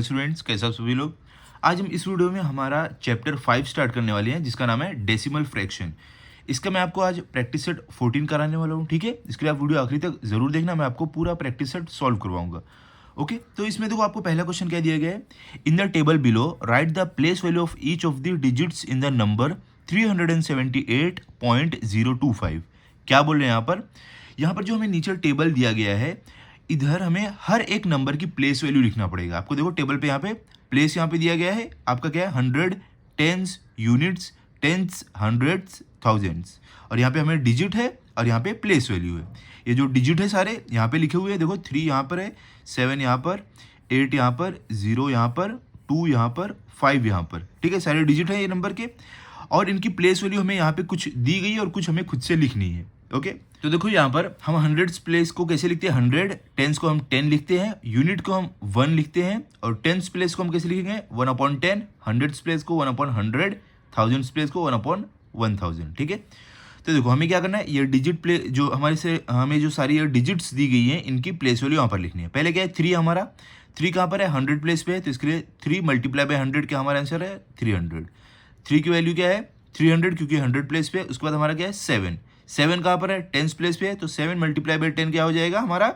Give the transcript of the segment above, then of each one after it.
Hello students, कैसे आप सभी लोग। आज हम इस वीडियो में हमारा चैप्टर 5 स्टार्ट करने वाले हैं, जिसका नाम है डेसिमल फ्रैक्शन। इसका मैं आपको आज प्रैक्टिस सेट 14 कराने वाला हूँ, ठीक है। इसके लिए आप वीडियो आखिरी तक जरूर देखना, मैं आपको पूरा प्रैक्टिस सेट सॉल्व करवाऊंगा। ओके, तो इसमें देखो आपको पहला क्वेश्चन क्या दिया गया है। In the table below right the place value of each of the digits in the number 378.025। क्या बोल रहे हैं यहाँ पर जो हमें नीचे टेबल दिया गया है, इधर हमें हर एक नंबर की प्लेस वैल्यू लिखना पड़ेगा। आपको देखो टेबल पे यहाँ पे प्लेस यहाँ पे दिया गया है, आपका क्या है 100, tens, units, tens, hundreds, thousands, और यहाँ पे हमें डिजिट है और यहाँ पे प्लेस वैल्यू है। ये जो डिजिट है सारे यहाँ पे लिखे हुए हैं, देखो 3 यहाँ पर है, 7 यहाँ पर, 8 यहाँ पर, 0 यहाँ पर, 2 यहाँ पर, 5 यहाँ पर, ठीक है। सारे डिजिट है ये नंबर के, और इनकी प्लेस वैल्यू हमें यहाँ पे कुछ दी गई है और कुछ हमें खुद से लिखनी है। ओके, तो देखो यहाँ पर हम हंड्रेड्स प्लेस को कैसे लिखते हैं, 100, टेंस को हम 10 लिखते हैं, यूनिट को हम 1 लिखते हैं, और टेंस प्लेस को हम कैसे लिखेंगे 1/10, हंड्रेड्स प्लेस को 1/100, थाउजेंड्स प्लेस को 1/1000, ठीक है। तो देखो हमें क्या करना है, ये डिजिट प्ले जो हमें जो सारी ये डिजिट्स दी गई हैं, इनकी प्लेस वैल्यू यहाँ पर लिखनी है। पहले क्या है 3 हमारा, 3 कहाँ पर है 100 प्लेस पे है, तो इसके लिए 3 × 100 क्या हमारा आंसर है 300। 3 की वैल्यू क्या है 300 क्योंकि 100 प्लेस पे है। उसके बाद हमारा क्या है 7 कहाँ पर है टेंस प्लेस पे है, तो 7 × 10 क्या हो जाएगा हमारा,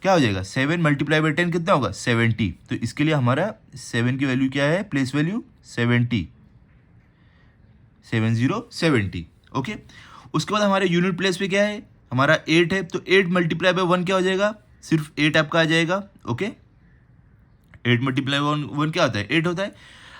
क्या हो जाएगा 7 × 10 कितना होगा 70। तो इसके लिए हमारा 7 की वैल्यू क्या है, प्लेस वैल्यू 70, 70। ओके, उसके बाद हमारे यूनिट प्लेस पे क्या है हमारा 8 है, तो 8 × 1 क्या हो जाएगा, सिर्फ 8 आपका आ जाएगा। ओके, 8 × 1 क्या होता है 8 होता है।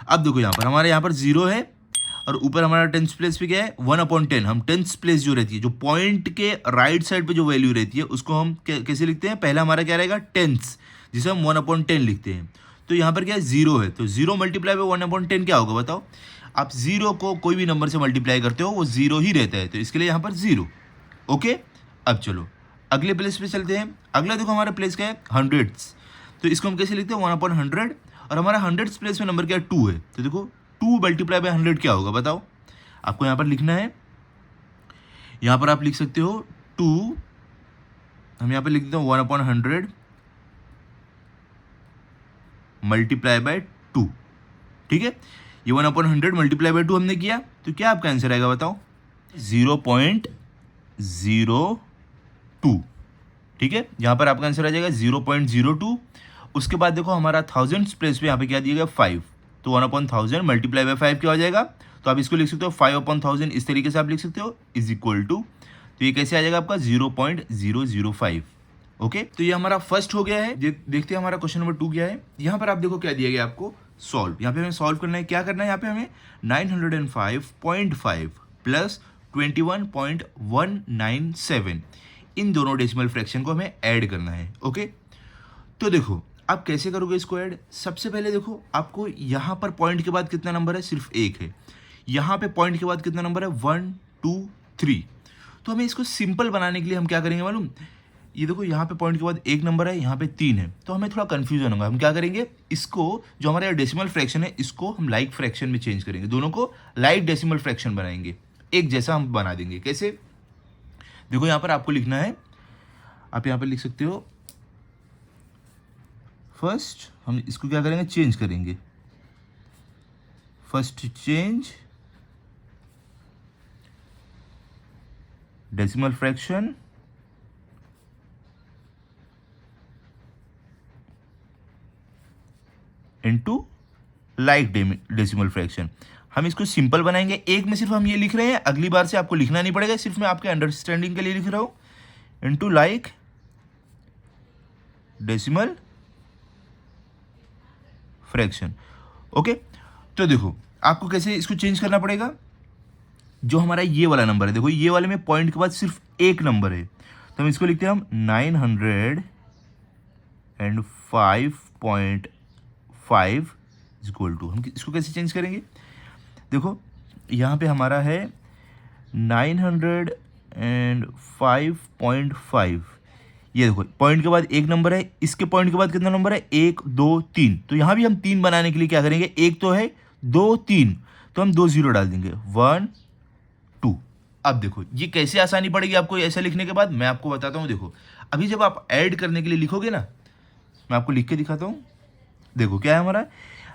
अब देखो यहाँ पर हमारे यहाँ पर 0 है, और ऊपर हमारा टेंस प्लेस पे क्या है 1/10। हम टेंस प्लेस जो रहती है, जो पॉइंट के राइट साइड पे जो वैल्यू रहती है, उसको हम कैसे लिखते हैं, पहला हमारा क्या रहेगा टेंस, जिसे हम 1/10 लिखते हैं। तो यहाँ पर क्या है 0 है, तो 0 × 1/10 क्या होगा बताओ। आप 0 को कोई भी नंबर से मल्टीप्लाई करते हो वो 0 ही रहता है, तो इसके लिए यहाँ पर 0। ओके, अब चलो अगले प्लेस पे चलते हैं। अगला देखो हमारा प्लेस क्या है हंड्रेड्स, तो इसको हम कैसे लिखते हैं 1/100, और हमारा हंड्रेड्स प्लेस में नंबर क्या है 2 है, तो देखो 2 × 100 क्या होगा बताओ। आपको यहाँ पर लिखना है, यहाँ पर आप लिख सकते हो 2, हम यहाँ पर लिख देते हैं 1/100 × 2, ठीक है। ये 1/100 × 2 हमने किया, तो क्या आपका आंसर आएगा बताओ 0.02, ठीक है। यहाँ पर आपका आंसर आ जाएगा 0.02। उसके बाद देखो हमारा थाउजेंड्स प्लेस पे यहाँ पे क्या दिया गया 5, तो 1/1000 × 5 क्या हो जाएगा, तो आप इसको लिख सकते हो 5/1000, इस तरीके से आप लिख सकते हो इज इक्वल टू, तो ये कैसे आ जाएगा आपका 0.005। ओके, तो ये हमारा फर्स्ट हो गया है। देखते हैं हमारा क्वेश्चन नंबर 2 क्या है। यहाँ पर आप देखो क्या दिया गया आपको सॉल्व, यहाँ पे हमें सॉल्व करना है। क्या करना है यहाँ पे हमें 905.5 प्लस 21.197 इन दोनों डेसिमल फ्रैक्शन को हमें ऐड करना है। ओके, तो देखो आप कैसे करोगे इसको ऐड। सबसे पहले देखो आपको यहाँ पर पॉइंट के बाद कितना नंबर है, सिर्फ 1 है। यहाँ पे पॉइंट के बाद कितना नंबर है 1 2 3। तो हमें इसको सिंपल बनाने के लिए हम क्या करेंगे मालूम, ये देखो यहाँ पे पॉइंट के बाद 1 नंबर है, यहाँ पे 3 है, तो हमें थोड़ा कंफ्यूजन होगा। हम क्या करेंगे, इसको जो हमारा डेसिमल फ्रैक्शन है इसको हम लाइक फ्रैक्शन में चेंज करेंगे, दोनों को लाइक डेसिमल फ्रैक्शन बनाएंगे, एक जैसा हम बना देंगे। कैसे, देखो यहाँ पर आपको लिखना है, आप यहाँ पर लिख सकते हो फर्स्ट, हम इसको क्या करेंगे चेंज करेंगे, first change decimal fraction into like decimal fraction. हम इसको सिंपल बनाएंगे। एक में सिर्फ हम ये लिख रहे हैं, अगली बार से आपको लिखना नहीं पड़ेगा, सिर्फ मैं आपके अंडरस्टैंडिंग के लिए लिख रहा हूं, into like decimal fraction. Okay, तो देखो आपको कैसे इसको चेंज करना पड़ेगा। जो हमारा ये वाला नंबर है, देखो ये वाले में पॉइंट के बाद सिर्फ 1 नंबर है, तो हम इसको लिखते हैं हम 905.5 इक्वल टू, हम इसको कैसे चेंज करेंगे। देखो यहाँ पे हमारा है 905.5, ये देखो पॉइंट के बाद 1 नंबर है, इसके पॉइंट के बाद कितना नंबर है 1 2 3, तो यहाँ भी हम 3 बनाने के लिए क्या करेंगे, 1 तो है 2 3, तो हम 2 0 डाल देंगे 1 2। अब देखो ये कैसे आसानी पड़ेगी आपको ऐसा लिखने के बाद, मैं आपको बताता हूँ। देखो अभी जब आप ऐड करने के लिए लिखोगे ना, मैं आपको लिख के दिखाता हूँ। देखो क्या है हमारा,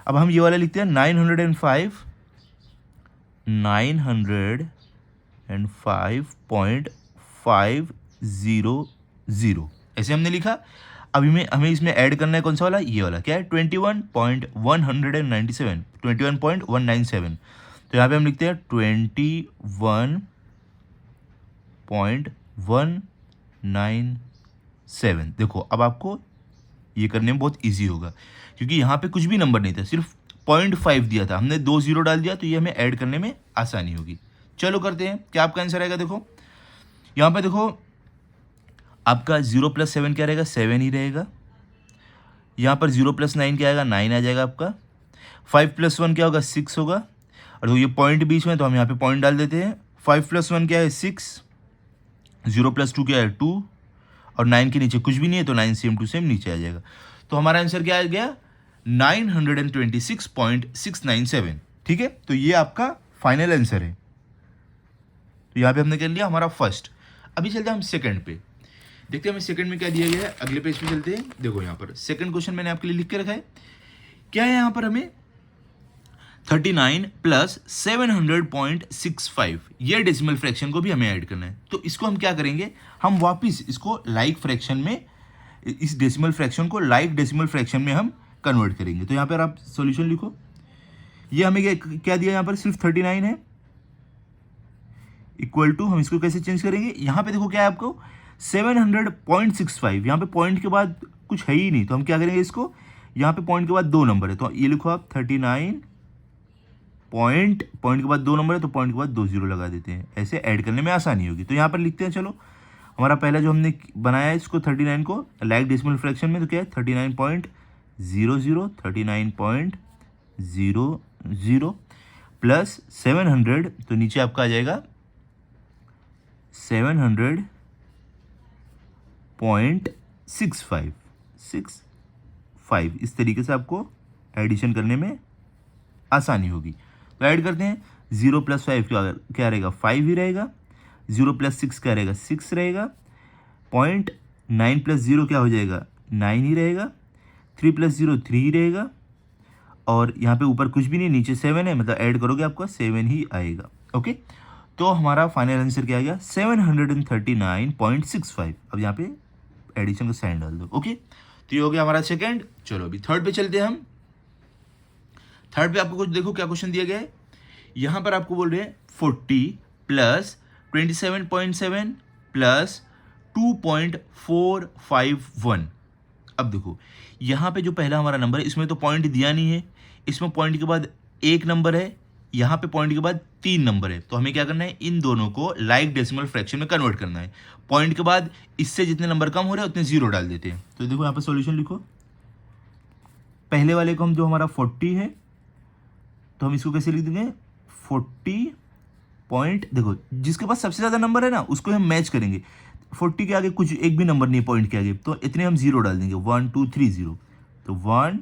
अब हम ये वाला लिखते हैं 905.500, ऐसे हमने लिखा। अभी में हमें इसमें ऐड करना है कौन सा वाला, ये वाला, क्या है 21.197, तो यहाँ पे हम लिखते हैं 21.197। देखो अब आपको ये करने में बहुत इजी होगा, क्योंकि यहाँ पे कुछ भी नंबर नहीं था, सिर्फ 0.5 दिया था, हमने 2 जीरो डाल दिया, तो ये हमें ऐड करने में आसानी होगी। चलो करते हैं, क्या आपका आंसर आएगा। देखो यहाँ पे देखो आपका 0 + 7 क्या रहेगा, 7 ही रहेगा। यहाँ पर 0 + 9 क्या आएगा, 9 आ जाएगा आपका। 5 + 1 क्या होगा, 6 होगा। और तो ये पॉइंट बीच में, तो हम यहाँ पे पॉइंट डाल देते हैं। 5 + 1 क्या है, 6। 0 + 2 क्या है, 2। और 9 के नीचे कुछ भी नहीं है, तो 9 सेम टू सेम नीचे आ जाएगा। तो हमारा आंसर क्या आ गया, 926.697। ठीक है, तो ये आपका फाइनल आंसर है। तो यहाँ पे हमने कर लिया हमारा फर्स्ट। अभी चलते हैं हम सेकंड पे, देखते हैं हमें सेकंड में क्या दिया गया है। अगले पेज पे चलते हैं। देखो यहाँ पर सेकंड क्वेश्चन मैंने आपके लिए लिख के रखा है। क्या है यहाँ पर, हमें 39 + 700.65 ये डेसिमल फ्रैक्शन को भी हमें ऐड करना है। तो इसको हम क्या करेंगे, हम वापस इसको लाइक फ्रैक्शन में, इस डेसिमल फ्रैक्शन को लाइक डेसिमल फ्रैक्शन में हम कन्वर्ट करेंगे। तो यहाँ पर आप सॉल्यूशन लिखो। ये हमें क्या दिया, यहाँ पर सिर्फ 39 है, इक्वल टू, हम इसको कैसे चेंज करेंगे, यहाँ पे देखो क्या है आपको 700.65, यहाँ पे पॉइंट के बाद कुछ है ही नहीं, तो हम क्या करेंगे इसको, यहाँ पे पॉइंट के बाद 2 नंबर है, तो ये लिखो आप 39 पॉइंट के बाद 2 नंबर है, तो पॉइंट के बाद 2 जीरो लगा देते हैं, ऐसे ऐड करने में आसानी होगी। तो यहाँ पर लिखते हैं, चलो हमारा पहला जो हमने बनाया है इसको 39 को लाइक डेसिमल फ्रैक्शन में, तो क्या है 39.00 प्लस 700, तो नीचे आपका आ जाएगा 700.65 इस तरीके से आपको एडिशन करने में आसानी होगी। तो ऐड करते हैं। 0 + 5 क्या रहेगा, 5 ही रहेगा। 0 + 6 क्या रहेगा, 6 रहेगा। 0.9 + 0 क्या हो जाएगा, 9 ही रहेगा। 3 + 0 3 ही रहेगा। और यहाँ पे ऊपर कुछ भी नहीं, नीचे 7 है, मतलब ऐड करोगे आपका 7 ही आएगा। ओके, तो हमारा फाइनल आंसर क्या आ गया, 739.65। अब यहाँ पे एडिशन का साइन डाल दो। ओके, तो ये हो गया हमारा सेकंड। चलो अभी थर्ड पे चलते हैं हम। थर्ड पे आपको कुछ देखो क्या क्वेश्चन दिया गया है। यहाँ पर आपको बोल रहे हैं 40 + 27.7 + 2.451। अब देखो यहाँ पे जो पहला हमारा नंबर है, इसमें तो पॉइंट दिया नहीं है, इसमें पॉइंट के बाद 1 नंबर है, यहाँ पे पॉइंट के बाद 3 नंबर है। तो हमें क्या करना है, इन दोनों को लाइक डेसिमल फ्रैक्शन में कन्वर्ट करना है। पॉइंट के बाद इससे जितने नंबर कम हो रहे हैं उतने जीरो डाल देते हैं। तो देखो यहाँ पे सॉल्यूशन लिखो। पहले वाले को हम, जो हमारा 40 है, तो हम इसको कैसे लिख देंगे, 40 पॉइंट, देखो जिसके पास सबसे ज़्यादा नंबर है ना उसको हम मैच करेंगे। 40 के आगे कुछ एक भी नंबर नहीं है पॉइंट के आगे, तो इतने हम जीरो डाल देंगे, 1 2 3 0। तो 1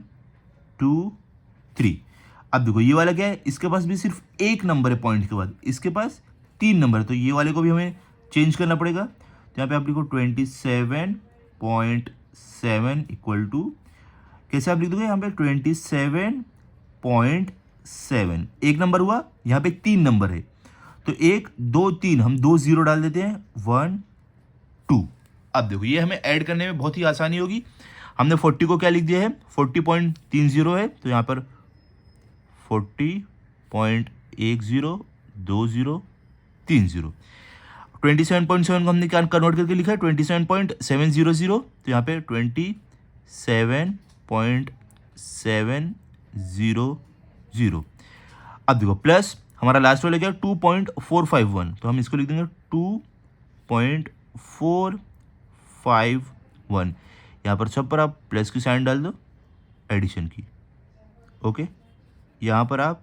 2 3। अब देखो ये वाला क्या है, इसके पास भी सिर्फ एक नंबर है पॉइंट के बाद, इसके पास 3 नंबर है, तो ये वाले को भी हमें चेंज करना पड़ेगा। तो यहाँ पे आप लिखो 27.7 इक्वल टू, कैसे आप लिख दोगे यहाँ पे 27.7, एक नंबर हुआ, यहाँ पे 3 नंबर है, तो 1 2 3 हम 2 जीरो डाल देते हैं, 1 2। अब देखो ये हमें ऐड करने में बहुत ही आसानी होगी। हमने 40 को क्या लिख दिया है, 40.30 है, तो यहाँ पर 40.102030। 27.7 को हमने क्या कन्वर्ट करके लिखा है, 27.700, तो यहाँ पे 27.700। अब देखो प्लस हमारा लास्ट वाला क्या, 2.451, तो हम इसको लिख देंगे 2.451। यहाँ पर सब पर आप प्लस की साइन डाल दो एडिशन की। ओके, यहाँ पर आप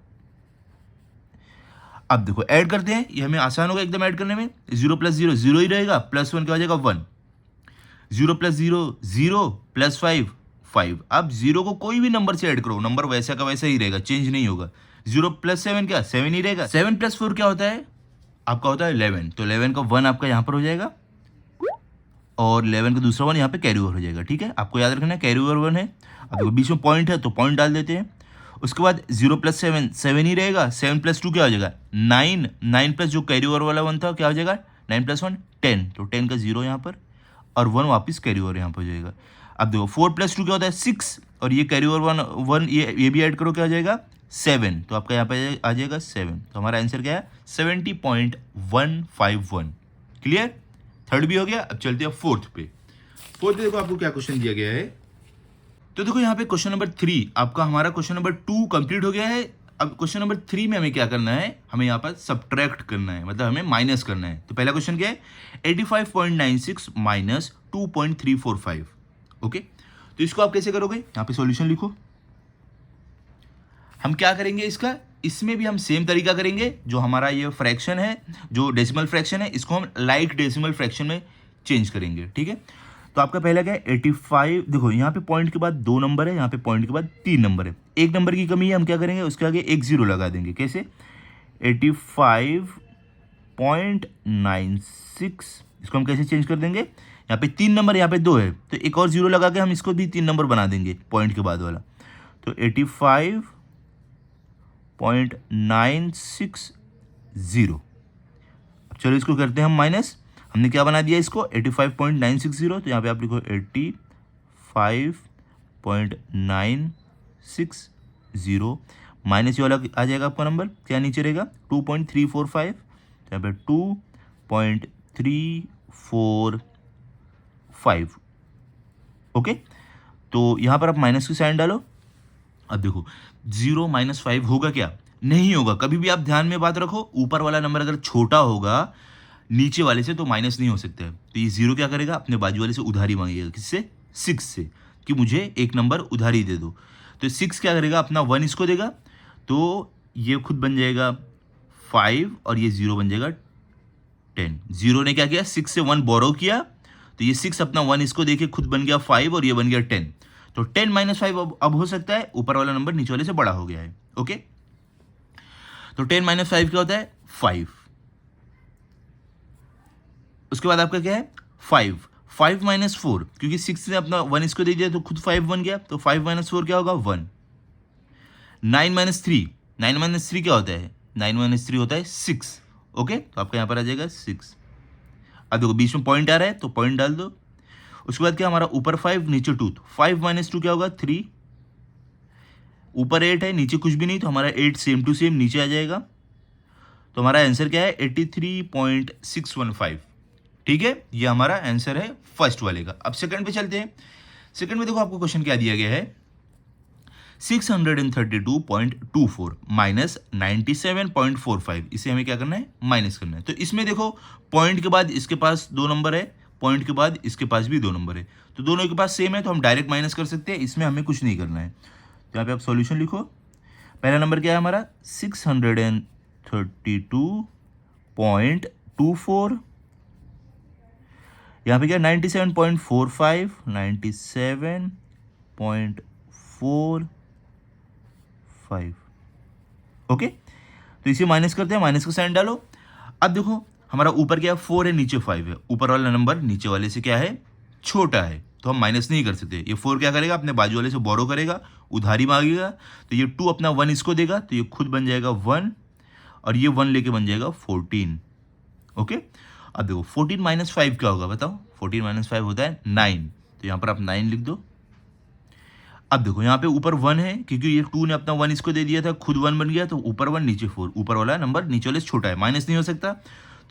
अब देखो ऐड करते हैं, ये हमें आसान होगा एकदम ऐड करने में। 0 + 0 0 ही रहेगा, +1 क्या हो जाएगा 1। 0 + 0 0 +5 5। अब 0 को कोई भी नंबर से ऐड करो, नंबर वैसा का वैसा ही रहेगा, चेंज नहीं होगा। 0 + 7 क्या, 7 ही रहेगा। 7 + 4 क्या होता है, आपका होता है 11, तो 11 का 1 आपका यहाँ पर हो जाएगा। और 11 का दूसरा वन यहाँ पे कैरी ओवर हो जाएगा। ठीक है, आपको याद रखना है कैरी ओवर वन है। अब देखो बीच में पॉइंट है तो पॉइंट डाल देते हैं। उसके बाद 0 + 7 7 ही रहेगा। 7 + 2 क्या हो जाएगा 9। 9 प्लस जो कैरी ओवर वाला वन था क्या हो जाएगा 9 + 1 10। तो 10 का 0 यहाँ पर और 1 वापस कैरी ओवर यहाँ पर हो जाएगा। अब देखो 4 + 2 क्या होता है 6 और ये कैरी ओवर वन ये भी ऐड करो क्या हो जाएगा 7। तो आपका यहाँ पे आ जाएगा 7। तो हमारा आंसर क्या है 70.151। क्लियर, थर्ड भी हो गया। अब चलते हैं फोर्थ पे। फोर्थ पे देखो आपको क्या क्वेश्चन दिया गया है। तो देखो यहाँ पे क्वेश्चन नंबर 3 आपका हमारा क्वेश्चन नंबर 2 कंप्लीट हो गया है। अब क्वेश्चन नंबर 3 में हमें क्या करना है, हमें यहाँ पर सब्ट्रैक्ट करना है, मतलब हमें माइनस करना है। तो पहला क्वेश्चन क्या है 85.96 माइनस 2.345। ओके, तो इसको आप कैसे करोगे, यहाँ पे सॉल्यूशन लिखो। हम क्या करेंगे इसका, इसमें भी हम सेम तरीका करेंगे। जो हमारा ये फ्रैक्शन है, जो डेसिमल फ्रैक्शन है, इसको हम लाइक डेसिमल फ्रैक्शन में चेंज करेंगे। ठीक है, तो आपका पहला क्या है 85। देखो यहाँ पे पॉइंट के बाद 2 नंबर है, यहाँ पे पॉइंट के बाद 3 नंबर है। 1 नंबर की कमी है, हम क्या करेंगे उसके आगे एक 0 लगा देंगे। कैसे 85.96 इसको हम कैसे चेंज कर देंगे, यहाँ पे 3 नंबर यहाँ पे 2 है तो एक और 0 लगा के हम इसको भी 3 नंबर बना देंगे पॉइंट के बाद वाला। तो 85.960। अब चलो इसको करते हैं हम माइनस। हमने क्या बना दिया इसको 85.960। तो यहाँ पे आप लिखो 85.960 माइनस ये वाला आ जाएगा आपका नंबर क्या नीचे रहेगा 2.345। तो यहाँ पे 2.345। ओके, तो यहाँ पर आप माइनस की साइन डालो। अब देखो 0 - 5 होगा क्या, नहीं होगा। कभी भी आप ध्यान में बात रखो, ऊपर वाला नंबर अगर छोटा होगा नीचे वाले से तो माइनस नहीं हो सकता है। तो ये 0 क्या करेगा अपने बाजू वाले से उधारी मांगेगा। किससे 6 से, कि मुझे एक नंबर उधारी दे दो। तो 6 क्या करेगा अपना 1 इसको देगा, तो ये खुद बन जाएगा 5 और ये 0 बन जाएगा 10। 0 ने क्या किया 6 से 1 बोरो किया, तो ये 6 अपना 1 इसको देके खुद बन गया 5 और ये बन गया 10। तो 10 - 5 अब हो सकता है ऊपर वाला नंबर नीचे वाले से बड़ा हो गया है। ओके, तो 10 - 5 क्या होता है 5। उसके बाद आपका क्या है 5 5 - 4, क्योंकि 6 ने अपना 1 इसको दे दिया तो खुद 5 बन गया। तो 5 - 4 क्या होगा 1। 9 - 3 9 - 3 क्या होता है 9 - 3 होता है 6। ओके, तो आपका यहाँ पर आ जाएगा 6। अब देखो बीच में पॉइंट आ रहा है तो पॉइंट डाल दो। उसके बाद क्या हमारा ऊपर 5 नीचे 2, 5 - 2 क्या होगा 3। ऊपर 8 है नीचे कुछ भी नहीं, तो हमारा 8 सेम टू सेम नीचे आ जाएगा। तो हमारा आंसर क्या है 83.615। ठीक है, ये हमारा आंसर है फर्स्ट वाले का। अब सेकंड पे चलते हैं। सेकंड में देखो आपको क्वेश्चन क्या दिया गया है 632.24 माइनस 97.45। इसे हमें क्या करना है माइनस करना है। तो इसमें देखो पॉइंट के बाद इसके पास 2 नंबर है, पॉइंट के बाद इसके पास भी 2 नंबर है, तो दोनों के पास सेम है तो हम डायरेक्ट माइनस कर सकते हैं। इसमें हमें कुछ नहीं करना है। तो यहाँ पे आप सॉल्यूशन लिखो। पहला नंबर क्या है हमारा 632.24, यहाँ पे क्या 97.45 97.45। ओके, तो इसे माइनस करते हैं, माइनस का साइन डालो। अब देखो हमारा ऊपर क्या है 4 है नीचे 5 है, ऊपर वाला नंबर नीचे वाले से क्या है छोटा है तो हम माइनस नहीं कर सकते। ये 4 क्या करेगा अपने बाजू वाले से बोरो करेगा, उधारी मांगेगा। तो ये 2 अपना 1 इसको देगा तो ये खुद बन जाएगा 1 और ये 1 लेके बन जाएगा 14। ओके, अब देखो 14 - 5 क्या होगा बताओ 14 - 5 होता है 9। तो यहाँ पर आप 9 लिख दो। अब देखो यहाँ पे ऊपर 1 है क्योंकि ये 2 ने अपना 1 इसको दे दिया था, खुद 1 बन गया तो ऊपर 1 नीचे 4, ऊपर वाला नंबर नीचे वाले से छोटा है, माइनस नहीं हो सकता।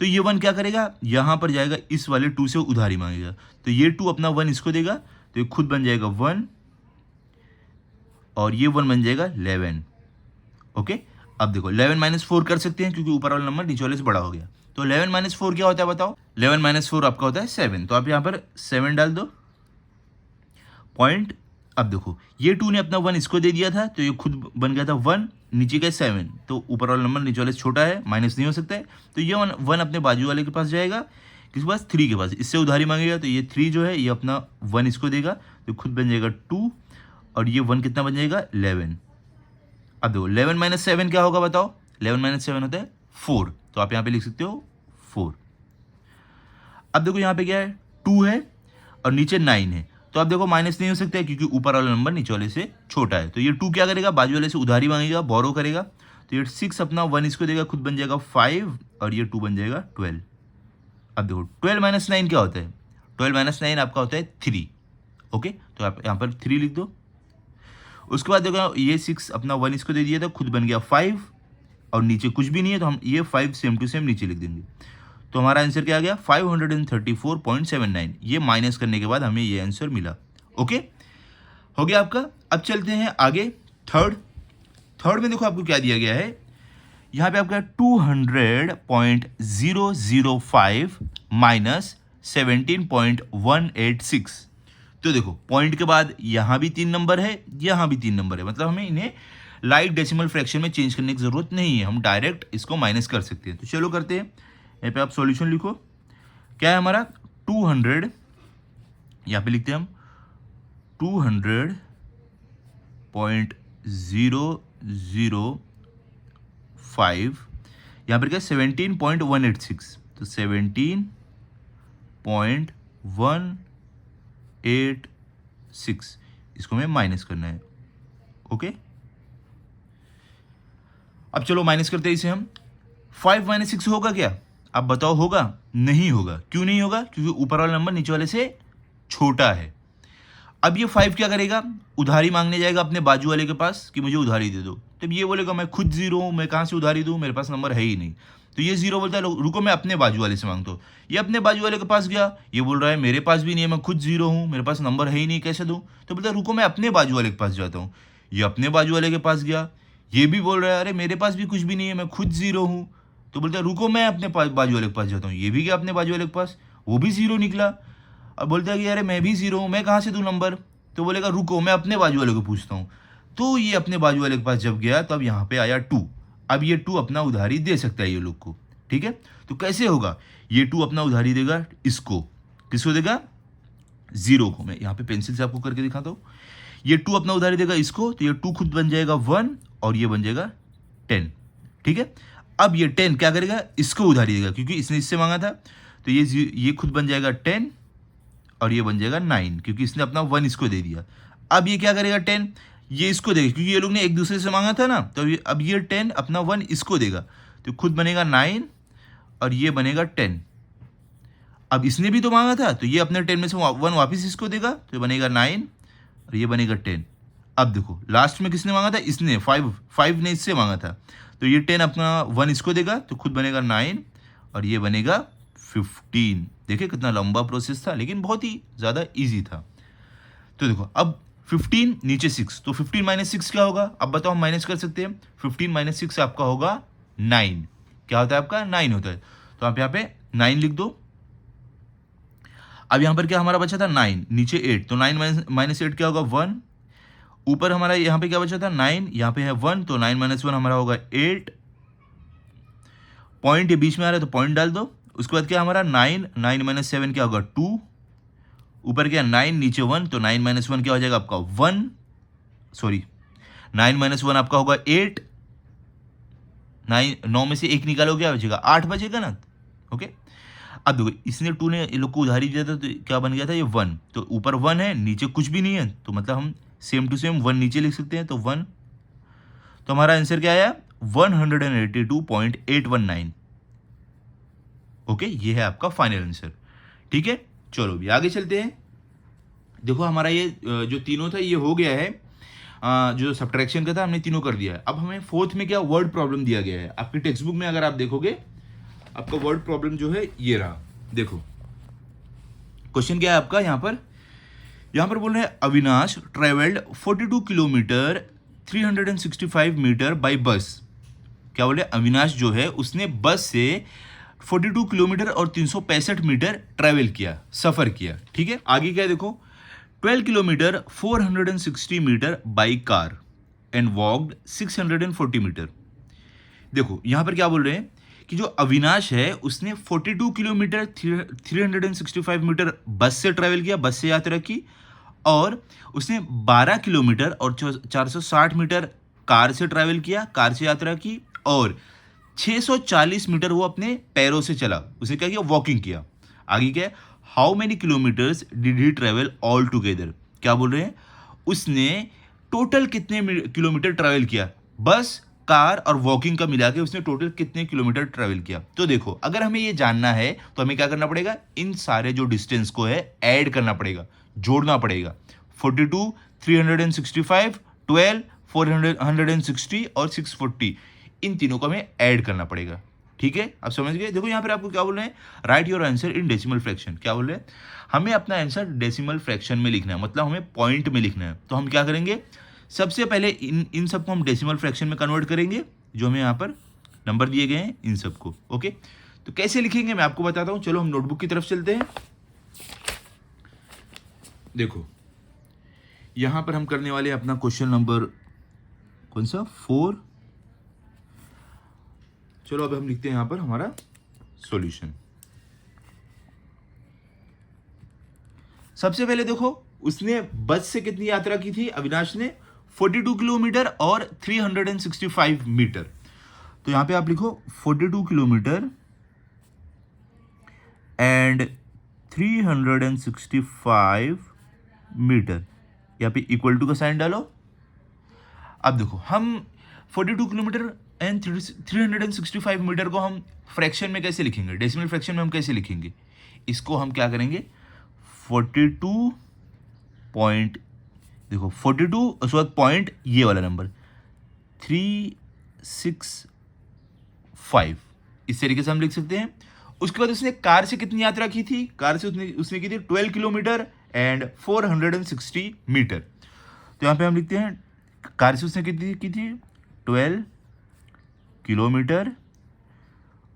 तो ये 1 क्या करेगा यहाँ पर जाएगा इस वाले 2 से उधारी मांगेगा। तो ये 2 अपना 1 इसको देगा तो ये खुद बन जाएगा 1 और ये 1 बन जाएगा 11। ओके, अब देखो 11 - 4 कर सकते हैं क्योंकि ऊपर वाला नंबर नीचे वाले से बड़ा हो गया। तो 11 - 4 क्या होता है बताओ 11 - 4 आपका होता है 7। तो आप यहाँ पर 7 डाल दो पॉइंट। अब देखो ये 2 ने अपना 1 इसको दे दिया था तो ये खुद बन गया था 1, नीचे का 7, तो ऊपर वाला नंबर नीचे वाले से छोटा है, माइनस नहीं हो सकता है। तो ये 1 अपने बाजू वाले के पास जाएगा, किसके पास 3 के पास, इससे उधारी मांगेगा। तो ये 3 जो है ये अपना 1 इसको देगा तो खुद बन जाएगा 2 और ये 1 कितना बन जाएगा 11। अब देखो 11 - 7 क्या होगा बताओ 11 - 7 होता है 4। तो आप यहाँ पे लिख सकते हो 4। अब देखो यहाँ पे क्या है 2 है, और नीचे 9 है, तो आप देखो माइनस नहीं हो सकता है क्योंकि ऊपर वाला नंबर नीचे वाले से छोटा है। तो ये 2 क्या करेगा, बाजू वाले से उधारी मांगेगा, बोरो करेगा। तो ये 6 अपना 1 इसको देगा, खुद बन जाएगा 5 और ये 2 बन जाएगा 12। अब देखो 12 माइनस 9 क्या होता है, 12 माइनस 9 आपका होता है 3। ओके, तो आप यहाँ पर 3 लिख दो। उसके बाद देखो ये 6 अपना 1 इसको दे दिया था, खुद बन गया 5 और नीचे कुछ भी नहीं है, तो हम ये 5 सेम टू सेम नीचे लिख देंगे। तो हमारा आंसर क्या आ गया 534.79। ये माइनस करने के बाद हमें ये आंसर मिला। ओके, हो गया आपका। अब चलते हैं आगे थर्ड में देखो आपको क्या दिया गया है, यहाँ पे आपका 200.005 माइनस 17.186। तो देखो पॉइंट के बाद यहाँ भी 3 नंबर है, यहाँ भी 3 नंबर है, मतलब हमें इन्हें लाइक डेसिमल फ्रैक्शन में चेंज करने की जरूरत नहीं है, हम डायरेक्ट इसको माइनस कर सकते हैं। तो चलो करते हैं। यहाँ पे आप सॉल्यूशन लिखो, क्या है हमारा 200, यहाँ पे लिखते हैं हम 200.005, यहाँ पर क्या 17.186, तो 17.186 इसको हमें माइनस करना है। ओके, अब चलो माइनस करते हैं इसे हम। 5 माइनस 6 होगा क्या, आप बताओ होगा? नहीं होगा। क्यों नहीं होगा? क्योंकि ऊपर वाला नंबर नीचे वाले से छोटा है। अब ये 5 क्या करेगा, उधारी मांगने जाएगा अपने बाजू वाले के पास कि मुझे उधारी दे दो। तब ये बोलेगा मैं खुद जीरो हूँ, मैं कहाँ से उधारी दूँ, मेरे पास नंबर है ही नहीं। तो ये जीरो बोलता है रुको मैं अपने बाजू वाले से मांगता हूँ। ये अपने बाजू वाले के पास गया, ये बोल रहा है मेरे पास भी नहीं है, मैं खुद जीरो हूँ, मेरे पास नंबर है ही नहीं, कैसे दूँ? तो बोलता है रुको मैं अपने बाजू वाले के पास जाता हूँ। ये अपने बाजू वाले के पास गया, ये भी बोल रहा है अरे मेरे पास भी कुछ भी नहीं है, मैं खुद जीरो हूँ। तो बोलता है रुको मैं अपने बाजू वाले के पास जाता हूँ। ये भी गया अपने बाजू वाले के पास, वो भी जीरो निकला। अब बोलता है कि अरे मैं भी जीरो हूँ, मैं कहाँ से दूँ नंबर? तो बोलेगा रुको मैं अपने बाजू वाले को पूछता हूँ। तो ये अपने बाजू वाले के पास जब गया तब यहाँ पे आया 2। अब ये 2 अपना उधारी दे सकता है ये लोग को, ठीक है। तो कैसे होगा, ये 2 अपना उधारी देगा इसको, किसको देगा? जीरो को। मैं यहाँ पे पेंसिल से आपको करके दिखाता हूँ। ये 2 अपना उधारी देगा इसको, तो ये 2 खुद बन जाएगा 1 और ये बन जाएगा 10, ठीक है। अब ये 10 क्या करेगा, इसको उधारी देगा क्योंकि इसने इससे मांगा था। तो ये खुद बन जाएगा 10 और ये बन जाएगा 9 क्योंकि इसने अपना 1 इसको दे दिया। अब ये क्या करेगा 10, ये इसको देगा क्योंकि ये लोग ने एक दूसरे से मांगा था ना। तो अब ये 10 अपना 1 इसको देगा, तो खुद बनेगा 9 और ये बनेगा 10। अब इसने भी तो मांगा था, तो ये अपने 10 में से 1 वापस इसको देगा, तो ये बनेगा 9 और ये बनेगा 10। अब देखो लास्ट में किसने मांगा था, इसने 5 ने इससे मांगा था। तो ये 10 अपना 1 इसको देगा, तो खुद बनेगा 9 और ये बनेगा 15। देखिए कितना लंबा प्रोसेस था लेकिन बहुत ही ज़्यादा इजी था। तो देखो अब 15 नीचे 6, तो 15 माइनस 6 क्या होगा, अब बताओ हम माइनस कर सकते हैं। 15 माइनस 6 आपका होगा 9। क्या होता है आपका? 9 होता है। तो आप यहाँ पे 9 लिख दो। अब यहाँ पर क्या हमारा बचा था 9, नीचे 8, तो 9 माइनस 8 क्या होगा 1। ऊपर हमारा यहाँ पे क्या बचा था 9, यहाँ पे है 1, तो 9 माइनस 1 हमारा होगा 8। पॉइंट ये बीच में आ रहा है तो पॉइंट डाल दो। उसके बाद क्या हमारा 9 माइनस 7 क्या होगा 2। ऊपर क्या 9 नीचे 1, तो 9 माइनस 1 क्या हो जाएगा आपका 1, सॉरी 9 माइनस 1 आपका होगा 8। 9 में से 1 निकालो क्या बचेगा 8 बचेगा ना। ओके, अब देखो इसने 2 ने ये लोग को उधारी दिया था तो क्या बन गया था ये 1, तो ऊपर 1 है नीचे कुछ भी नहीं है, तो मतलब हम सेम टू सेम 1 नीचे लिख सकते हैं, तो 1। तो हमारा आंसर क्या आया 182.819। ओके, ये है आपका फाइनल आंसर, ठीक है। चलो भी आगे चलते हैं। देखो हमारा ये जो तीनों था ये हो गया है, जो सब्ट्रैक्शन का था हमने तीनों कर दिया है। अब हमें फोर्थ में क्या वर्ड प्रॉब्लम दिया गया है। आपके टेक्स्ट बुक में अगर आप देखोगे आपका वर्ड प्रॉब्लम जो है ये रहा। देखो क्वेश्चन क्या है आपका, यहाँ पर बोल रहे हैं Avinash travelled 42 kilometre 365 metre by bus. क्या बोले, अविनाश जो है उसने बस से 42 किलोमीटर और 365 मीटर ट्रैवल किया, सफर किया, ठीक है। आगे क्या है देखो, 12 kilometre 460 metre by car and walked 640 metre. देखो यहाँ पर क्या बोल रहे हैं कि जो अविनाश है उसने 42 किलोमीटर 365 मीटर बस से ट्रैवल किया, बस से यात्रा की, और उसने 12 किलोमीटर और 460 मीटर कार से ट्रैवल किया, कार से यात्रा की, और 640 मीटर वो अपने पैरों से चला, उसने क्या किया वॉकिंग किया। आगे क्या है, how many kilometres did he travel all together. क्या बोल रहे हैं, उसने टोटल कितने किलोमीटर ट्रेवल किया, बस कार और वॉकिंग का मिला के उसने टोटल कितने किलोमीटर ट्रेवल किया। तो देखो अगर हमें ये जानना है तो हमें क्या करना पड़ेगा, इन सारे जो डिस्टेंस को है ऐड करना पड़ेगा, जोड़ना पड़ेगा। 42, 365, 12, 460 और 640, इन तीनों को हमें ऐड करना पड़ेगा। ठीक है, आप समझ गए। देखो यहाँ पर आपको क्या बोल रहे हैं, right your answer in decimal fraction. क्या बोल रहे हैं, हमें अपना आंसर डेसिमल फ्रैक्शन में लिखना है, मतलब हमें पॉइंट में लिखना है। तो हम क्या करेंगे, सबसे पहले इन सबको हम डेसिमल फ्रैक्शन में कन्वर्ट करेंगे, जो हमें यहाँ पर नंबर दिए गए हैं इन सबको। ओके, तो कैसे लिखेंगे मैं आपको बताता हूँ। चलो हम नोटबुक की तरफ चलते हैं। देखो यहाँ पर हम करने वाले अपना क्वेश्चन नंबर कौन सा, 4। चलो अब हम लिखते हैं यहाँ पर हमारा सॉल्यूशन। सबसे पहले देखो उसने बस से कितनी यात्रा की थी, अविनाश ने 42 किलोमीटर और 365 मीटर। तो यहां पे आप लिखो 42 किलोमीटर एंड 365 मीटर, यहाँ पे इक्वल टू का साइन डालो। अब देखो हम 42 किलोमीटर एंड 365 मीटर को हम फ्रैक्शन में कैसे लिखेंगे, डेसिमल फ्रैक्शन में हम कैसे लिखेंगे, इसको हम क्या करेंगे, 42 पॉइंट, देखो 42 उसके बाद पॉइंट ये वाला नंबर 365, इस तरीके से हम लिख सकते हैं। उसके बाद उसने कार से कितनी यात्रा की थी, कार से उसने की थी 12 किलोमीटर एंड 460 मीटर। तो यहाँ पे हम लिखते हैं कार से उसने कितनी की थी 12 किलोमीटर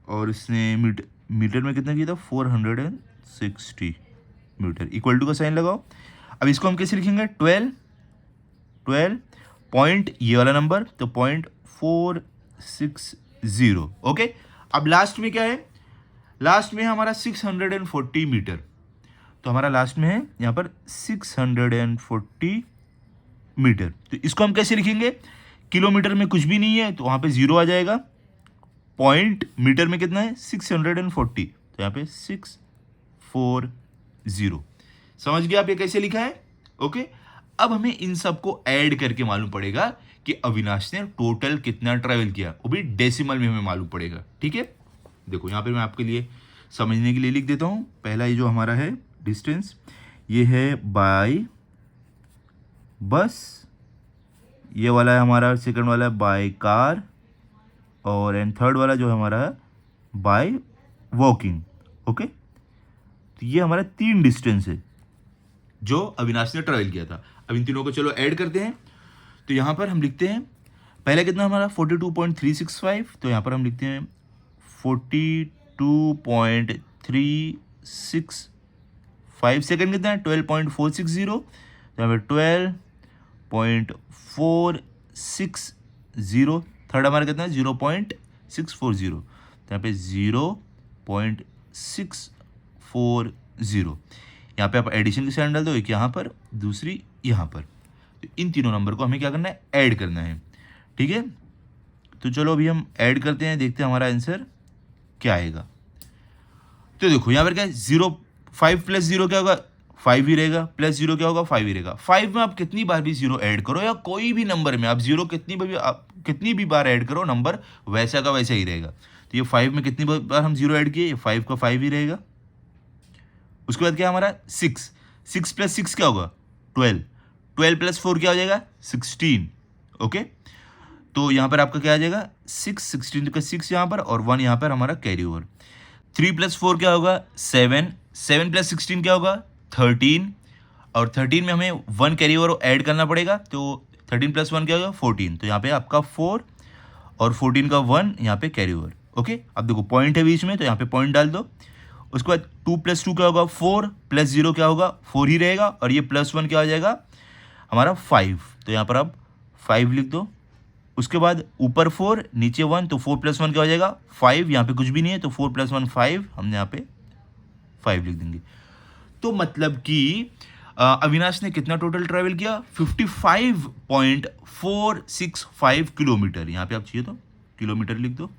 और उसने मीटर में कितना किया था 460 मीटर, इक्वल टू का साइन लगाओ। अब इसको हम कैसे लिखेंगे, 12 पॉइंट ये वाला नंबर, तो 0.460। ओके, अब लास्ट में क्या है, लास्ट में हमारा 640 मीटर। तो हमारा लास्ट में है यहाँ पर 640 मीटर। तो इसको हम कैसे लिखेंगे, किलोमीटर में कुछ भी नहीं है तो वहाँ पे 0 आ जाएगा, पॉइंट मीटर में कितना है 640, तो यहाँ पे 640। समझ गया आप ये कैसे लिखा है। ओके, अब हमें इन सबको ऐड करके मालूम पड़ेगा कि अविनाश ने टोटल कितना ट्रैवल किया, वो भी डेसिमल में हमें मालूम पड़ेगा। ठीक है, देखो यहाँ पे मैं आपके लिए समझने के लिए लिख देता हूँ। पहला ये जो हमारा है डिस्टेंस, ये है बाय बस, ये वाला है हमारा सेकंड वाला है बाय कार, और एंड थर्ड वाला जो हमारा है बाय वॉकिंग। ओके, तो ये हमारा 3 डिस्टेंस है जो अविनाश ने ट्रैवल किया था। अब इन तीनों को चलो ऐड करते हैं। तो यहाँ पर हम लिखते हैं पहला कितना हमारा 42.365, तो यहाँ पर हम लिखते हैं 42.365, सेकंड कितना है 12.460, तो यहाँ पर 12.460, थर्ड हमारा कितना है 0.640, तो यहाँ पे 0.640। यहाँ पे आप एडिशन की साइन डाल दो, एक यहाँ पर दूसरी यहाँ पर। तो इन तीनों नंबर को हमें क्या करना है, ऐड करना है। ठीक है, तो चलो अभी हम ऐड करते हैं, देखते हैं हमारा आंसर क्या आएगा। तो देखो यहाँ पर क्या है 5 प्लस 0 क्या होगा 5 ही रहेगा, प्लस 0 क्या होगा 5 ही रहेगा। 5 में आप कितनी बार भी 0 ऐड करो या कोई भी नंबर में आप 0 कितनी भी बार ऐड करो, नंबर वैसा का वैसा ही रहेगा। तो ये 5 में कितनी बार हम 0 ऐड किए, 5 का 5 ही रहेगा। उसके बाद क्या हमारा 6 प्लस 6 क्या होगा 12 प्लस 4 क्या हो जाएगा 16। ओके, तो यहाँ पर आपका क्या आ जाएगा 16 का 6 यहाँ पर और 1 यहाँ पर हमारा कैरी ओवर। 3 प्लस 4 क्या होगा 7 प्लस 16 क्या होगा 13, और 13 में हमें 1 कैरी ओवर ऐड करना पड़ेगा, तो 13 प्लस 1 क्या होगा 14, तो यहाँ पे आपका 4 और 14 का 1 यहाँ पे कैरी ओवर। ओके, अब देखो पॉइंट है बीच में, तो यहाँ पे पॉइंट डाल दो। उसके बाद 2 प्लस 2 क्या होगा 4, प्लस 0 क्या होगा 4 ही रहेगा, और ये प्लस 1 क्या हो जाएगा हमारा 5, तो यहाँ पर आप 5 लिख दो। उसके बाद ऊपर 4 नीचे 1, तो 4 प्लस 1 क्या हो जाएगा 5, यहाँ पे कुछ भी नहीं है तो 4 प्लस 1 5, हमने यहाँ पे 5 लिख देंगे। तो मतलब कि अविनाश ने कितना टोटल ट्रैवल किया 55.465 किलोमीटर। यहाँ पे आप चाहिए तो किलोमीटर लिख दो।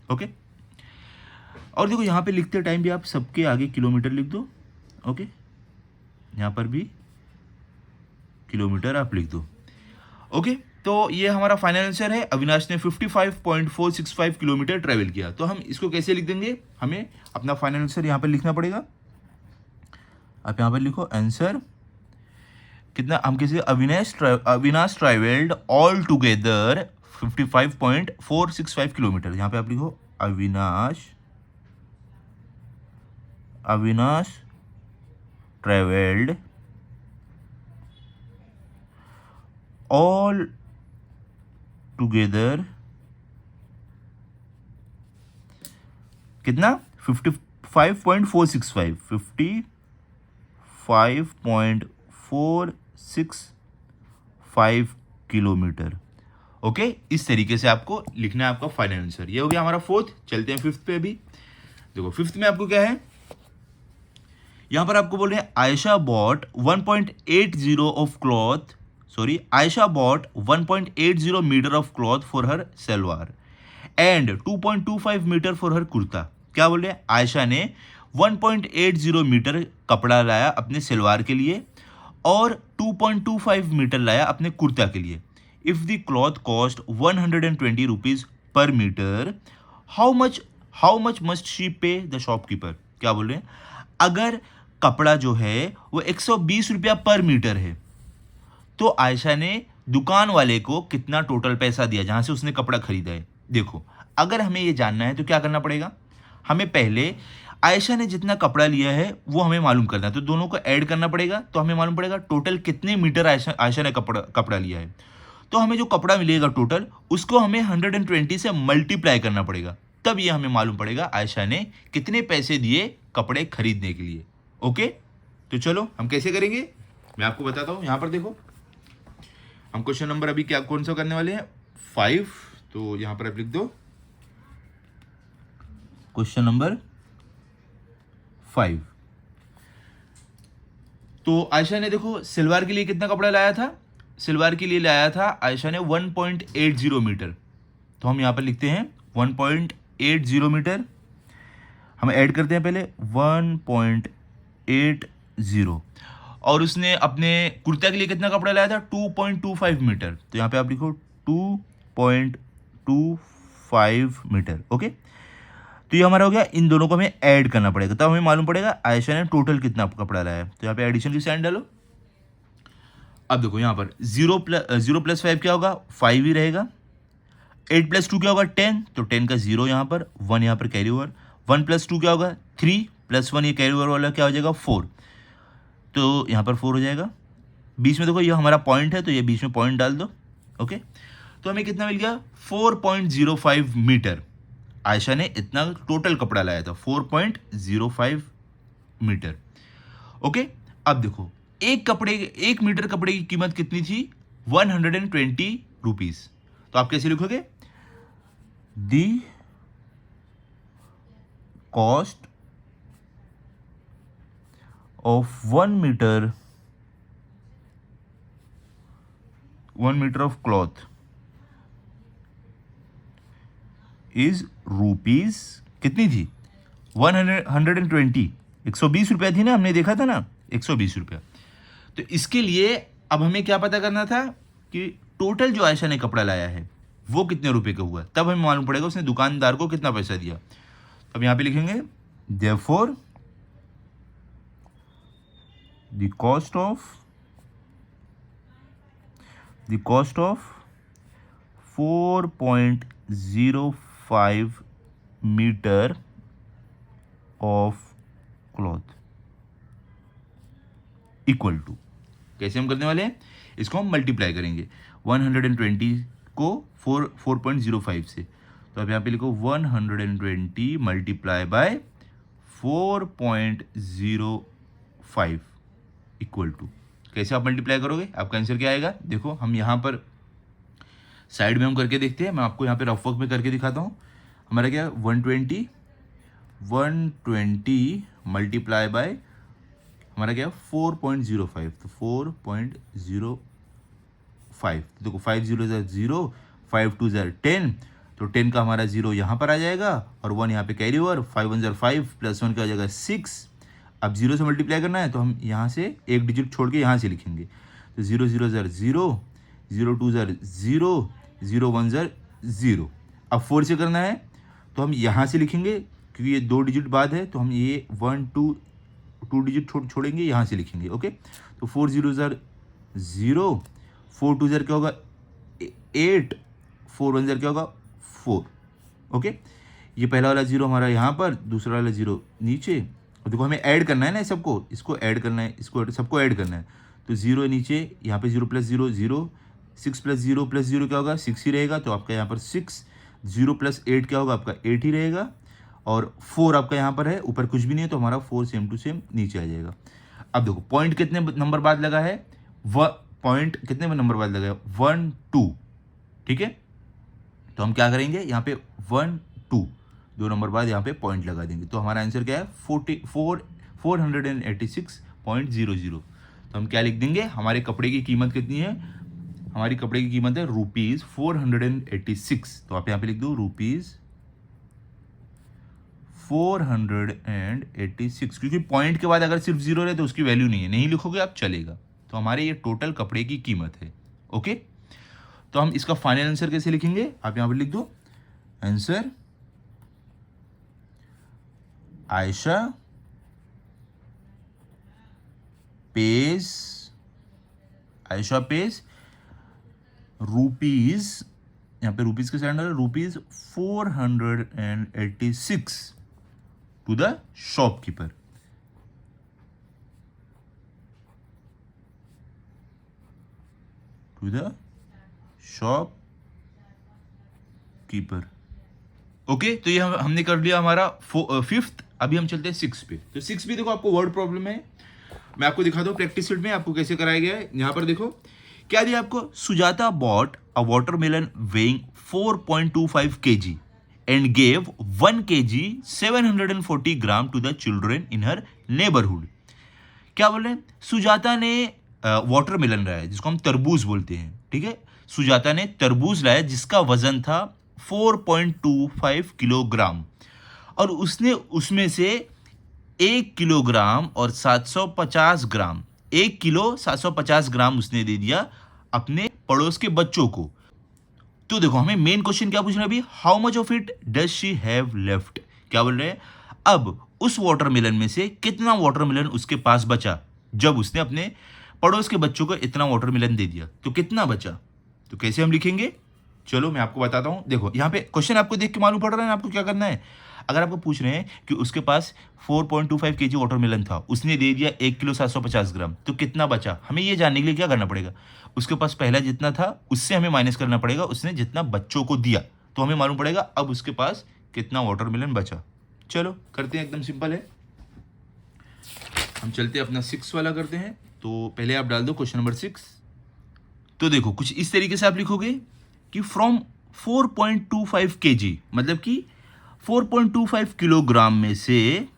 ओके, और देखो यहाँ पे लिखते टाइम भी आप सबके आगे किलोमीटर लिख दो, ओके, यहाँ पर भी किलोमीटर आप लिख दो। ओके, तो ये हमारा फाइनल आंसर है। अविनाश ने 55.465 किलोमीटर ट्रैवल किया। तो हम इसको कैसे लिख देंगे, हमें अपना फाइनल आंसर यहाँ पर लिखना पड़ेगा। आप यहाँ पर लिखो आंसर कितना, हम कैसे, Avinash travelled all together 55.465 kilometre. यहाँ पे आप लिखो अविनाश ट्रैवल्ड ऑल टुगेदर कितना, 55.465 55.465 किलोमीटर। ओके, इस तरीके से आपको लिखना है आपका फाइनल आंसर। ये हो गया हमारा फोर्थ। चलते हैं फिफ्थ पे भी। देखो फिफ्थ में आपको क्या है, यहां पर आपको बोल रहे हैं Ayesha bought 1.80 of cloth, sorry, Ayesha bought 1.80 metre of cloth for her salwar and 2.25 metre for her kurta. क्या बोल रहे हैं, आयशा ने 1.80 मीटर कपड़ा लाया अपने सलवार के लिए और 2.25 मीटर लाया अपने कुर्ता के लिए। If the cloth cost 120 rupees per metre, how much must she pay the shopkeeper. क्या बोल रहे हैं, अगर कपड़ा जो है वो 120 रुपया पर मीटर है, तो आयशा ने दुकान वाले को कितना टोटल पैसा दिया जहां से उसने कपड़ा खरीदा है। देखो, अगर हमें ये जानना है तो क्या करना पड़ेगा, हमें पहले आयशा ने जितना कपड़ा लिया है वो हमें मालूम करना है। तो दोनों को ऐड करना पड़ेगा, तो हमें मालूम पड़ेगा टोटल कितने मीटर आयशा ने कपड़ा लिया है। तो हमें जो कपड़ा मिलेगा टोटल, उसको हमें 120 से मल्टीप्लाई करना पड़ेगा, तब ये हमें मालूम पड़ेगा आयशा ने कितने पैसे दिए कपड़े खरीदने के लिए। ओके, तो चलो हम कैसे करेंगे मैं आपको बताता हूँ। यहाँ पर देखो, हम क्वेश्चन नंबर अभी क्या कौन सा करने वाले हैं, 5। तो यहाँ पर आप लिख दो क्वेश्चन नंबर 5। तो आयशा ने देखो सिलवार के लिए कितना कपड़ा लाया था, सिलवार के लिए लाया था आयशा ने 1.80 मीटर। तो हम यहाँ पर लिखते हैं 1.80 मीटर। हम ऐड करते हैं पहले 1.80, और उसने अपने कुर्ता के लिए कितना कपड़ा लाया था, 2.25 मीटर। तो यहाँ पे आप लिखो 2.25 मीटर। ओके, तो ये हमारा हो गया। इन दोनों को हमें ऐड करना पड़ेगा, तब हमें मालूम पड़ेगा आयशा ने टोटल कितना कपड़ा लाया है। तो यहाँ पे एडिशन की साइन डालो। अब देखो यहाँ पर 0 + 5 क्या होगा, 5 ही रहेगा। 8 + 2 क्या होगा, 10। तो 10 का 0 यहाँ पर, 1 यहाँ पर कैरी ओवर। 1 + 2 क्या होगा, 3 + 1 ये कैरी ओवर वाला क्या हो जाएगा, 4। तो यहाँ पर 4 हो जाएगा। बीच में देखो ये हमारा पॉइंट है, तो ये बीच में पॉइंट डाल दो। ओके, तो हमें कितना मिल गया, 4.05 मीटर। आयशा ने इतना टोटल कपड़ा लाया था, 4.05 मीटर। ओके, अब देखो एक मीटर कपड़े की कीमत कितनी थी, 120 रुपीज। तो आप कैसे लिखोगे, the cost of 1 metre of cloth is rupees, कितनी थी, 120, 120 रुपया थी ना, हमने देखा था ना 120 रुपया। तो इसके लिए अब हमें क्या पता करना था कि टोटल जो आयशा ने कपड़ा लाया है वो कितने रुपए का हुआ, तब हमें मालूम पड़ेगा उसने दुकानदार को कितना पैसा दिया। अब यहां पे लिखेंगे therefore the cost of 4.05 metre of cloth equal to, कैसे हम करने वाले हैं, इसको हम मल्टीप्लाई करेंगे 120 को 4.05 से। तो अब यहाँ पे लिखो 120 मल्टीप्लाई बाय 4.05 इक्वल टू। कैसे आप मल्टीप्लाई करोगे, आपका आंसर क्या आएगा, देखो हम यहाँ पर साइड में हम करके देखते हैं। मैं आपको यहाँ पे रफ वर्क में करके दिखाता हूँ। हमारा क्या 120 मल्टीप्लाई बाय हमारा क्या 4.05, तो 4.05, देखो 5 0 0, 5 2 10, तो 10 का हमारा 0 यहाँ पर आ जाएगा और 1 यहाँ पे कैरी ओवर, 5 1 5 + 1 का हो जाएगा 6, अब 0 से मल्टीप्लाई करना है तो हम यहाँ से एक डिजिट छोड़ के यहाँ से लिखेंगे, तो 0 0 ज़र 0, 0 2 ज़र 0, 0 1 ज़र 0। अब 4 से करना है तो हम यहाँ से लिखेंगे, क्योंकि ये 2 डिजिट बाद है तो हम ये 1 2 डिजिट छोड़ेंगे, यहाँ से लिखेंगे। ओके, तो 4 0 ज़र 0, 4 2 ज़र क्या होगा 8, 4 1 ज़र क्या होगा 4। ओके, ये पहला वाला 0 हमारा यहाँ पर, दूसरा वाला 0 नीचे। और देखो हमें ऐड करना है ना सबको, इसको ऐड करना है, इसको सबको ऐड करना है, तो 0 नीचे, यहाँ पे 0 + 0 0, 6 + 0 + 0 क्या होगा 6 ही रहेगा, तो आपका यहाँ पर 6, 0 + 8 क्या होगा आपका 8 ही रहेगा, और 4 आपका यहाँ पर है, ऊपर कुछ भी नहीं है तो हमारा 4 सेम टू सेम नीचे आ जाएगा। अब देखो पॉइंट कितने नंबर बाद लगा है, पॉइंट कितने नंबर बाद लगा है 1 2, ठीक है। तो हम क्या करेंगे यहाँ पे 1 2 2 नंबर बाद यहाँ पे पॉइंट लगा देंगे, तो हमारा आंसर क्या है 486.00। तो हम क्या लिख देंगे, हमारे कपड़े की कीमत कितनी है, हमारी कपड़े की कीमत है ₹486। तो आप यहाँ पे लिख दो ₹486, क्योंकि पॉइंट के बाद अगर सिर्फ 0 रहे तो उसकी वैल्यू नहीं है, नहीं लिखोगे आप चलेगा। तो हमारे ये टोटल कपड़े की कीमत है। ओके, तो हम इसका फाइनल आंसर कैसे लिखेंगे, आप यहाँ पर लिख दो आंसर आयशा पेज रुपीज, यहाँ पे रुपीज के side ₹486 to the shopkeeper. To the shopkeeper. Okay, तो ये हमने कर लिया हमारा 5th। अभी हम चलते हैं 6 पे। तो 6 पे देखो आपको वर्ड प्रॉब्लम है, मैं आपको दिखाता हूँ प्रैक्टिस शीट में आपको कैसे कराया गया है। यहाँ पर देखो क्या दिया आपको, Sujata bought a watermelon weighing 4.25 kg and gave 1 kg 740 gram to the children in her neighbourhood. क्या बोल रहे हैं, सुजाता ने वाटरमेलन लाया जिसको हम तरबूज बोलते हैं, ठीक है। सुजाता ने तरबूज लाया जिसका वजन था 4.25 किलोग्राम, और उसने उसमें से 1 किलोग्राम और 750 ग्राम, 1 किलो 750 ग्राम उसने दे दिया अपने पड़ोस के बच्चों को। तो देखो हमें मेन क्वेश्चन क्या पूछना है अभी, how much of it does she have left. क्या बोल रहे हैं, अब उस वाटरमेलन में से कितना वाटरमेलन उसके पास बचा जब उसने अपने पड़ोस के बच्चों को इतना वाटरमेलन दे दिया, तो कितना बचा। तो कैसे हम लिखेंगे, चलो मैं आपको बताता हूं। देखो यहाँ पे क्वेश्चन आपको देख के मालूम पड़ रहा है ना आपको क्या करना है। अगर आपको पूछ रहे हैं कि उसके पास 4.25 kg वाटरमेलन था, उसने दे दिया 1 किलो 750 ग्राम, तो कितना बचा, हमें ये जानने के लिए क्या करना पड़ेगा, उसके पास पहला जितना था उससे हमें माइनस करना पड़ेगा उसने जितना बच्चों को दिया, तो हमें मालूम पड़ेगा अब उसके पास कितना वाटरमेलन बचा। चलो करते हैं, एकदम सिंपल है। हम चलते हैं अपना 6 वाला करते हैं। तो पहले आप डाल दो क्वेश्चन नंबर 6। तो देखो कुछ इस तरीके से आप लिखोगे कि फ्रॉम 4.25 kg, मतलब कि 4.25 किलोग्राम में से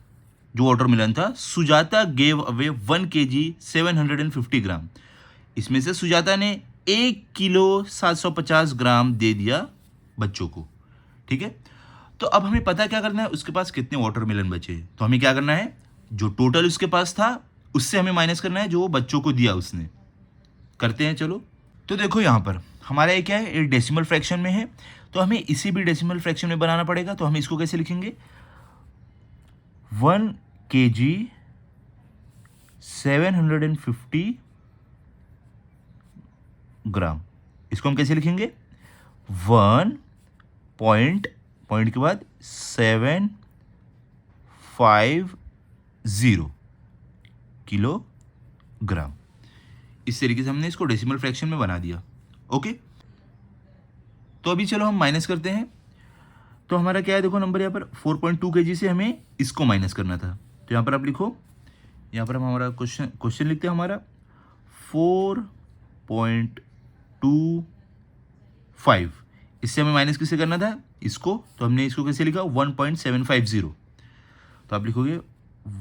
जो वाटरमेलन था, सुजाता गेव अवे 1 kg 750 ग्राम, इसमें से सुजाता ने 1 किलो 750 ग्राम दे दिया बच्चों को, ठीक है। तो अब हमें पता क्या करना है, उसके पास कितने वाटरमेलन बचे। तो हमें क्या करना है, जो टोटल उसके पास था उससे हमें माइनस करना है जो बच्चों को दिया उसने। करते हैं चलो। तो देखो यहाँ पर हमारा ये क्या है, एक डेसिमल फ्रैक्शन में है, तो हमें इसी भी डेसिमल फ्रैक्शन में बनाना पड़ेगा। तो हम इसको कैसे लिखेंगे, 1 kg 750 ग्राम, इसको हम कैसे लिखेंगे, 1 पॉइंट के बाद 750 किलोग्राम। इस तरीके से हमने इसको डेसिमल फ्रैक्शन में बना दिया। ओके, तो अभी चलो हम माइनस करते हैं। तो हमारा क्या है, देखो नंबर यहाँ पर 4.2 kg से हमें इसको माइनस करना था। तो यहाँ पर आप लिखो, यहाँ पर हम हमारा क्वेश्चन लिखते हैं, हमारा 4.25, इससे हमें माइनस किससे करना था, इसको। तो हमने इसको कैसे लिखा, 1.750। तो आप लिखोगे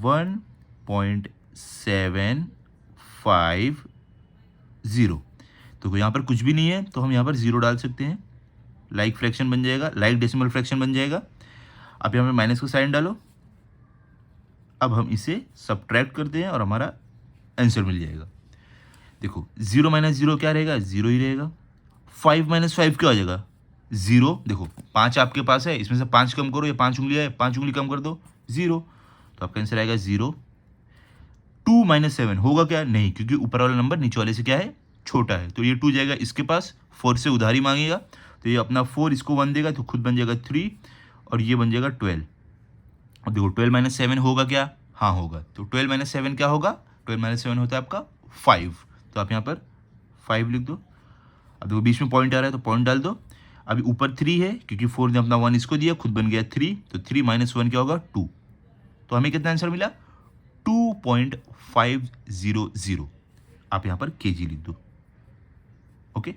1.750। तो यहाँ पर कुछ भी नहीं है तो हम यहाँ पर 0 डाल सकते हैं, लाइक फ्रैक्शन बन जाएगा, लाइक डेसिमल फ्रैक्शन बन जाएगा। अब यहाँ पर माइनस का साइन डालो। अब हम इसे सब्ट्रैक्ट करते हैं और हमारा आंसर मिल जाएगा। देखो 0 माइनस 0 क्या रहेगा, 0 ही रहेगा। 5 माइनस 5 क्या हो जाएगा, 0। देखो 5 आपके पास है, इसमें से 5 कम करो, ये 5 उंगलियाँ है, 5 उंगली कम कर दो, 0। तो आपका आंसर आएगा 0। 2 माइनस 7 होगा क्या, नहीं, क्योंकि ऊपर वाला नंबर नीचे वाले से क्या है, छोटा है, तो ये 2 जाएगा इसके पास, 4 से उधारी मांगेगा, तो ये अपना 4 इसको 1 देगा, तो खुद बन जाएगा 3 और ये बन जाएगा 12। अब देखो 12 माइनस 7 होगा क्या, हाँ होगा, तो 12 माइनस 7 क्या होगा, 12 माइनस 7 होता है आपका 5, तो आप यहाँ पर 5 लिख दो। अब देखो बीच में पॉइंट आ रहा है तो पॉइंट डाल दो। अभी ऊपर 3 है क्योंकि 4 ने अपना 1 इसको दिया, खुद बन गया 3, तो 3 माइनस 1 क्या होगा, 2। तो हमें कितना आंसर मिला, 2.500। आप यहाँ पर केजी लिख दो। ओके,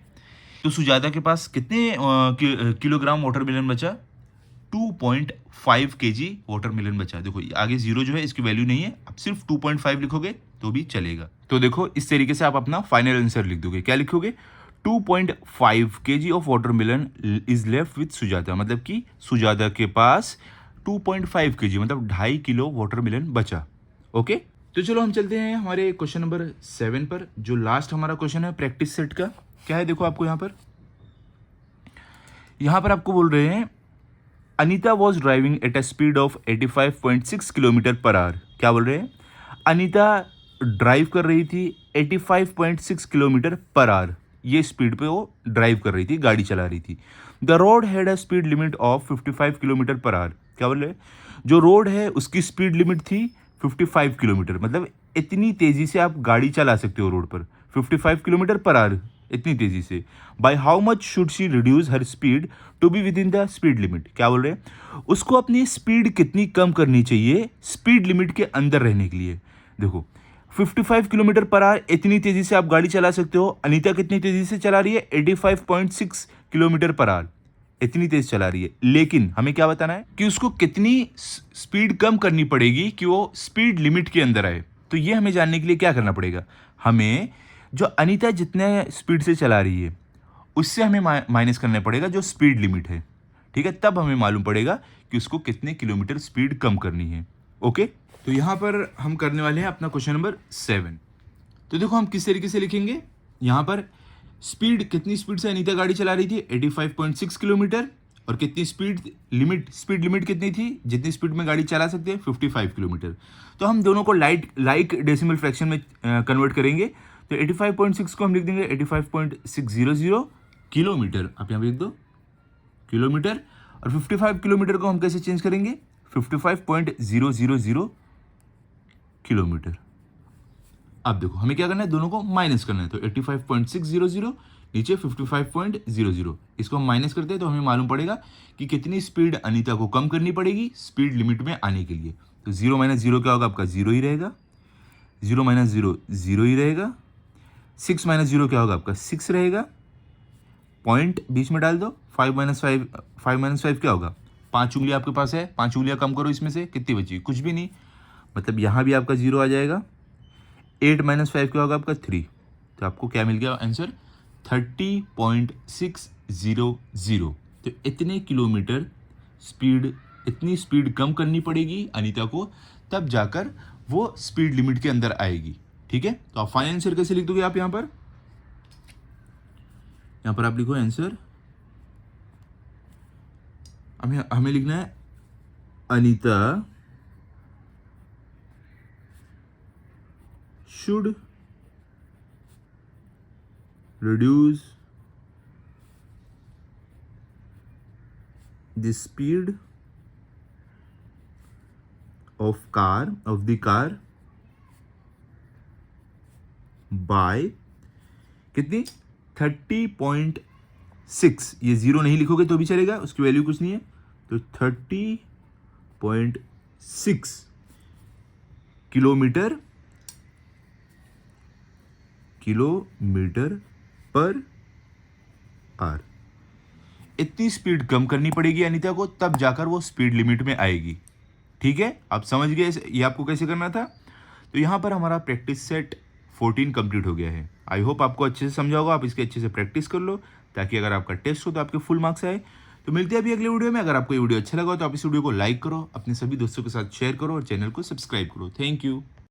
तो सुजाता के पास कितने किलोग्राम वाटरमेलन बचा, 2.5 केजी वाटरमेलन बचा। देखो आगे 0 जो है इसकी वैल्यू नहीं है, आप सिर्फ 2.5 लिखोगे तो भी चलेगा। तो देखो इस तरीके से आप अपना फाइनल आंसर लिख दोगे। क्या लिखोगे, 2.5 KG of watermelon is left with Sujata, मतलब कि सुजाता के पास 2.5 केजी मतलब 2.5 किलो वाटरमेलन बचा। ओके, तो चलो हम चलते हैं हमारे क्वेश्चन नंबर 7 पर, जो लास्ट हमारा क्वेश्चन है प्रैक्टिस सेट का। क्या है, देखो आपको यहाँ पर आपको बोल रहे हैं Anita was driving at a speed of 85.6 kilometre per hour. क्या बोल रहे हैं, अनीता ड्राइव कर रही थी 85.6 किलोमीटर पर आवर, ये स्पीड पे वो ड्राइव कर रही थी, गाड़ी चला रही थी। The road had a speed limit of 55 kilometre per hour. क्या बोल रहे हैं, जो रोड है उसकी स्पीड लिमिट थी 55 किलोमीटर, मतलब इतनी तेज़ी से आप गाड़ी चला सकते हो रोड पर, 55 किलोमीटर पर आवर इतनी तेज़ी से। By how much should she reduce her speed to be within the speed limit. क्या बोल रहे हैं, उसको अपनी स्पीड कितनी कम करनी चाहिए स्पीड लिमिट के अंदर रहने के लिए। देखो 55 किलोमीटर पर आवर इतनी तेज़ी से आप गाड़ी चला सकते हो। अनीता कितनी तेज़ी से चला रही है, 85.6 किलोमीटर पर आवर, इतनी तेज चला रही है। लेकिन हमें क्या बताना है कि उसको कितनी स्पीड कम करनी पड़ेगी कि वो स्पीड लिमिट के अंदर आए। तो ये हमें जानने के लिए क्या करना पड़ेगा, हमें जो अनीता जितने स्पीड से चला रही है उससे हमें माइनस करना पड़ेगा जो स्पीड लिमिट है। ठीक है, तब हमें मालूम पड़ेगा कि उसको कितने किलोमीटर स्पीड कम करनी है। ओके, तो यहाँ पर हम करने वाले हैं अपना क्वेश्चन नंबर 7। तो देखो हम किस तरीके से लिखेंगे, यहाँ पर स्पीड, कितनी स्पीड से अनीता गाड़ी चला रही थी 85.6 किलोमीटर, और कितनी स्पीड लिमिट कितनी थी, जितनी स्पीड में गाड़ी चला सकते हैं 55 किलोमीटर। तो हम दोनों को लाइक डेसिमल फ्रैक्शन में कन्वर्ट करेंगे। तो 85.6 को हम लिख देंगे 85.600 किलोमीटर, आप यहाँ पे लिख दो किलोमीटर, और 55 किलोमीटर को हम कैसे चेंज करेंगे, 55.000 किलोमीटर। अब देखो हमें क्या करना है, दोनों को माइनस करना है। तो 85.600 नीचे 55.00, इसको हम माइनस करते हैं तो हमें मालूम पड़ेगा कि कितनी स्पीड अनीता को कम करनी पड़ेगी स्पीड लिमिट में आने के लिए। तो 0 माइनस 0 क्या होगा, आपका 0 ही रहेगा, 0 माइनस 0 0 ही रहेगा, 6 माइनस 0 क्या होगा, आपका 6 रहेगा, पॉइंट बीच में डाल दो, 5 माइनस 5 क्या होगा, 5 उंगलियाँ आपके पास है, 5 उंगलियाँ कम करो, इसमें से कितनी बची, कुछ भी नहीं, मतलब यहाँ भी आपका 0 आ जाएगा। 8 माइनस 5 क्या होगा, आपका 3। तो आपको क्या मिल गया आंसर, 30.600। तो इतने किलोमीटर स्पीड, इतनी स्पीड कम करनी पड़ेगी अनीता को, तब जाकर वो स्पीड लिमिट के अंदर आएगी। ठीक है, तो आप फाइनल आंसर कैसे लिख दोगे, आप यहाँ पर आप लिखो आंसर, हमें लिखना है Anita should reduce the speed of the car by कितनी, 30.6, ये 0 नहीं लिखोगे तो भी चलेगा, उसकी वैल्यू कुछ नहीं है। तो 30.6 किलोमीटर पर आवर, इतनी स्पीड कम करनी पड़ेगी अनीता को, तब जाकर वो स्पीड लिमिट में आएगी। ठीक है, आप समझ गए ये आपको कैसे करना था। तो यहाँ पर हमारा प्रैक्टिस सेट 14 कंप्लीट हो गया है। आई होप आपको अच्छे से समझा होगा, आप इसके अच्छे से प्रैक्टिस कर लो ताकि अगर आपका टेस्ट हो तो आपके फुल मार्क्स आए। तो मिलते हैं अभी अगले वीडियो में। अगर आपको ये वीडियो अच्छा लगा तो आप इस वीडियो को लाइक करो, अपने सभी दोस्तों के साथ शेयर करो और चैनल को सब्सक्राइब करो। Thank you.